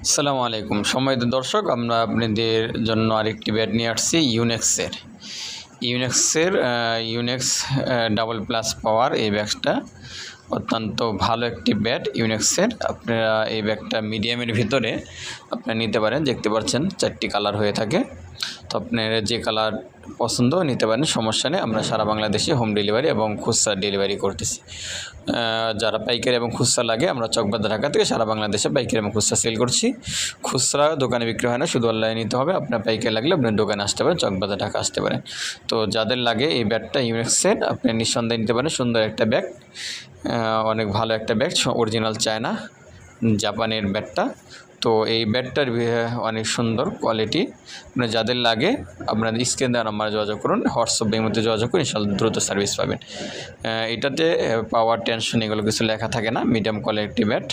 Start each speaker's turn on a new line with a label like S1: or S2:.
S1: আসসালামু আলাইকুম সম্মানিত দর্শক, আমরা আপনাদের জন্য আরেকটি ব্যাট নিয়ে আসছি ইউনেক্সের ইউনেক্স ডাবল প্লাস পাওয়ার। এই ব্যাগটা অত্যন্ত ভালো একটি ব্যাট ইউনেক্সের। আপনারা এই ব্যাগটা মিডিয়ামের ভিতরে আপনারা নিতে পারেন। দেখতে পাচ্ছেন 4টি কালার হয়ে থাকে, তো আপনারা যে কালার পছন্দ নিতে পারেন, সমস্যা নেই। আমরা সারা বাংলাদেশে হোম ডেলিভারি এবং খুচরা ডেলিভারি করতেছি। যারা পাইকারি এবং খুচরা লাগে, আমরা চকবাজার ঢাকা থেকে সারা বাংলাদেশে পাইকারি এবং খুচরা সেল করছি। খুচরা দোকানে বিক্রি হয় না, শুধু অনলাইনে নিতে হবে। আপনার পাইকারি লাগলে আপনার দোকানে আসতে পারেন, চকবাজার ঢাকা আসতে পারেন। তো যাদের লাগে এই ব্যাগটা ইউনেক্সের, আপনি নিঃসন্দেহে নিতে পারেন। সুন্দর একটা ব্যাগ, অনেক ভালো একটা ব্যাগ, অরিজিনাল চায়না জাপানের ব্যাগটা। তো এই ব্যাগটার অনেক সুন্দর কোয়ালিটি। আপনার যাদের লাগে আপনার স্ক্রিন দেওয়া নাম্বারে যোগাযোগ করুন, হোয়াটসঅ্যাপের মধ্যে যোগাযোগ করুন, ইনশাআল্লাহ দ্রুত সার্ভিস পাবেন। এটাতে পাওয়ার টেনশন এগুলো কিছু লেখা থাকে না, মিডিয়াম কোয়ালিটি ব্যাট।